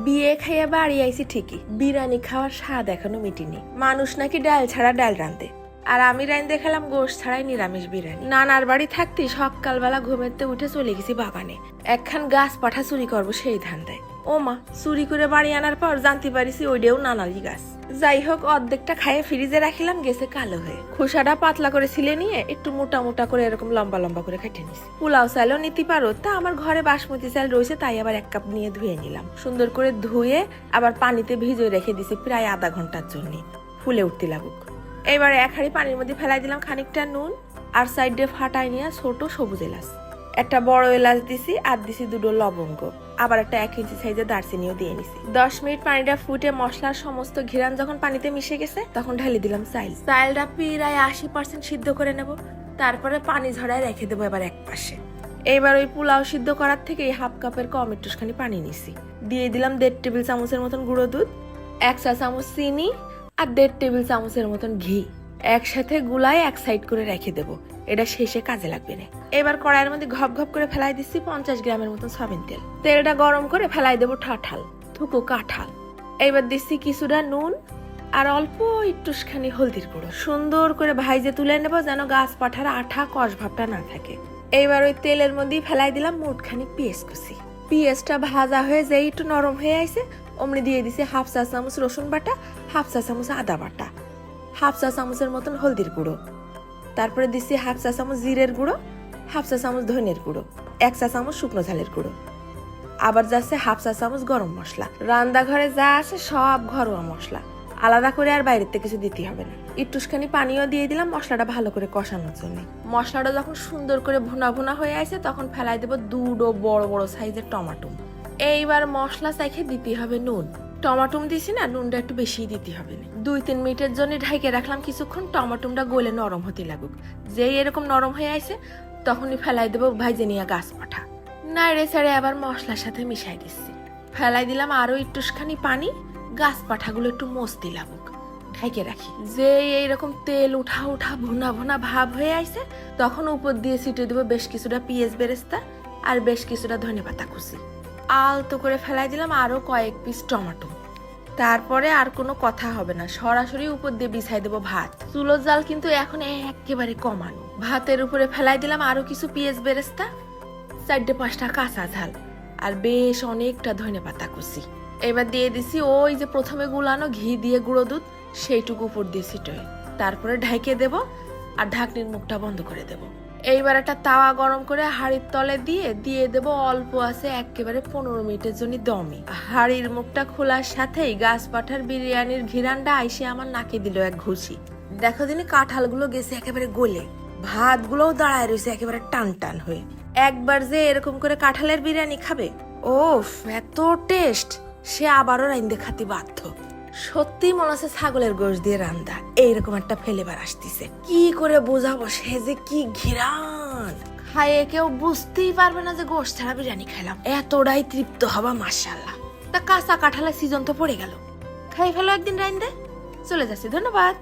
বিয়ে খাইয়া বাড়ি আইছি ঠিকই, বিরিয়ানি খাওয়ার স্বাদ এখনো মিটিনি। মানুষ নাকি ডাল ছাড়া ডাল রাঁধে, আর আমি রাঁধতে খেলাম গোশ ছাড়াই নিরামিষ বিরিয়ানি। নানার বাড়ি থাকতে সকালবেলা ঘুমেতে উঠে চলে গেছি বাগানে, একখান গাছ পাঠা চুরি করবো সেই ধান্দায়। ও মা, চুরি করে বাড়ি আনার পর জানতে পারিছি ওইটাও নানারই গাছ। যাই হোক, অর্ধেকটা খাইয়ে ফ্রিজে রাখিলাম, গেছে কালো হয়ে। খোসাটা পাতলা করে ছিলে নিয়ে একটু মোটা মোটা করে এরকম লম্বা লম্বা করে কেটে নিছি। পোলাও চালও নিতে পারো, তা আমার ঘরে বাসমতি চাল রয়েছে, তাই আবার 1 কাপ নিয়ে ধুয়ে নিলাম। সুন্দর করে ধুয়ে আবার পানিতে ভিজিয়ে রেখে দিছি প্রায় আধা ঘন্টার জন্য, ফুলে উঠতে লাগুক। এবারে 1 হাঁড়ি পানির মধ্যে ফেলাই দিলাম খানিকটা নুন, আর সাইডে ফাটাই নিয়ে ছোট সবুজ এলাচ, একটা বড় এলাচ দিছি, আর দিছি 2টো লবঙ্গ, আবার একটা 1 ইঞ্চি সাইজের দারচিনিও দিয়ে নিছি। 10 মিনিট পানিটা ফুটে মশলার সমস্ত ঘিরান যখন পানিতে মিশে গেছে, তখন ঢেলে দিলাম চাইল। চাইলটা প্রায় 80% সিদ্ধ করে নেব, তারপরে পানি ঝরায় রেখে দেবো এবার এক পাশে। এইবার ওই পোলাও সিদ্ধ করার থেকে 1/2 কাপের কম একটুখানি পানি নিছি। দিয়ে দিলাম 1.5 টেবিল চামচের মতন গুঁড়ো দুধ, 1 চা চামচ চিনি, আর 1.5 টেবিল চামচের মতন ঘি। একসাথে গুলায় এক সাইড করে রেখে দেবো, এটা শেষে কাজে লাগবে না। এবার কড়াইয়ের মধ্যে ঘপ ঘপ করে ফেলাই দিচ্ছি 50 গ্রামের মতন সয়াবিন তেল। তেলটা গরম করে ফেলাই দেবো ঠাঠাল থুকো কাঁঠাল। এইবার দিচ্ছি কিছুটা নুন আর অল্প একটুখানি হলদির গুঁড়ো। সুন্দর করে ভাইজে তুলে নেবো, যেন গাছ পাঠার আঠা কষ ভাবটা না থাকে। এইবার ওই তেলের মধ্যেই ফেলাই দিলাম মুঠখানি পেঁয়াজ কুচি। পেঁয়াজটা ভাজা হয়ে যেই একটু নরম হয়ে আইছে, অমনি দিয়ে দিছি 1/2 চা চামচ রসুন বাটা, 1/2 চা চামচ আদা বাটা, 1/2 চা চামচের মতন হলদির গুঁড়ো। তারপরে দিচ্ছি 1/2 চা চামচ জিরের গুঁড়ো, 1/2 চা চামচ ধনের গুঁড়ো, 1 চা চামচ শুকনো ঝালের গুঁড়ো, আবার যাচ্ছে 1/2 চা চামচ গরম মশলা। রান্নাঘরে যা আছে সব ঘরোয়া মশলা, আলাদা করে আর বাইরের থেকে কিছু দিতে হবে না। একটুখানি পানিও দিয়ে দিলাম মশলাটা ভালো করে কষানোর জন্য। মশলাটা যখন সুন্দর করে ভুনা ভুনা হয়ে আসে, তখন ফেলাই দেবো 2টো বড় বড় সাইজের টমেটো। এইবার মশলা চাইখে দিতে হবে নুন। টমাটুম দিছি না, নুনটা একটু বেশি দিতে হবে না। 2-3 মিনিটের জন্য ঢাইকে রাখলাম কিছুক্ষণ, টমাটুমটা গলে নরম হতে লাগুক। যেই এরকম নরম হয়ে আসে, তখনই ফেলাই দেবো ভাইজে নিয়ে গাছ পাঠা। নাড়ে ছাড়ে আবার মশলার সাথে মিশাই দিচ্ছি। ফেলাই দিলাম আরো একটুখানি পানি, গাছ পাঠাগুলো একটু মস্তি লাগুক, ঢাইকে রাখি। যে এইরকম তেল উঠা উঠা ভুনা ভুনা ভাব হয়ে আসে, তখন উপর দিয়ে ছিটিয়ে দেবো বেশ কিছুটা পেঁয়াজ বেরেস্তা আর বেশ কিছুটা ধনেপাতা কুচি। আলতো করে ফেলাই দিলাম আরো কয়েক পিস টমেটো। তারপরে আর কোনো কথা হবে না, সরাসরি উপর দিয়ে বিছাই দেবো ভাত। চুলোর জাল কিন্তু এখন একেবারে কমানো। ভাতের উপরে ফেলাই দিলাম আরো কিছু পেঁয়াজ বেরেস্তা, 4-5টা কাঁচা ঝাল, আর বেশ অনেকটা ধনেপাতা কুচি। এবার দিয়ে দিছি ওই যে প্রথমে গুলানো ঘি দিয়ে গুঁড়ো দুধ, সেইটুকু উপর দিয়ে ছিটোয়। তারপরে ঢাইকে দেব আর ঢাকনির মুখটা বন্ধ করে দেব। এইবার একটা তাওয়া গরম করে হাঁড়ির তলে দিয়ে দেব অল্প আছে একেবারে 15 মিনিটের জন্য দমে। হাঁড়ির মুখটা খোলার সাথেই গাছ পাঠার বিরিয়ানির ঘিরানটা আইসে আমার নাকে দিল এক ঘুষি। দেখো দিনে কাঁঠালগুলো গেছে একেবারে গলে, ভাতগুলোও দাঁড়ায় রয়েছে একেবারে টান টান হয়ে। একবার যে এরকম করে কাঁঠালের বিরিয়ানি খাবে, ওফ এত টেস্ট, সে আবারও রাইন্দে খাতি বাধ্য। সত্যি মনে হচ্ছে ছাগলের গোশ দিয়ে রান্দা, এইরকম একটা ফ্লেভার আসতেছে। কি করে বোঝাবো সে যে কি ঘিরান, খাইয়ে কেউ বুঝতেই পারবে না যে গোশ ছাড়া বিরিয়ানি খেলাম। এতটাই তৃপ্ত হবা মাশাআল্লাহ। তা কাঁচা কাঁঠালের সিজন তো পড়ে গেল, খাই ফেলো একদিন রাইন্দে। চলে যাচ্ছি, ধন্যবাদ।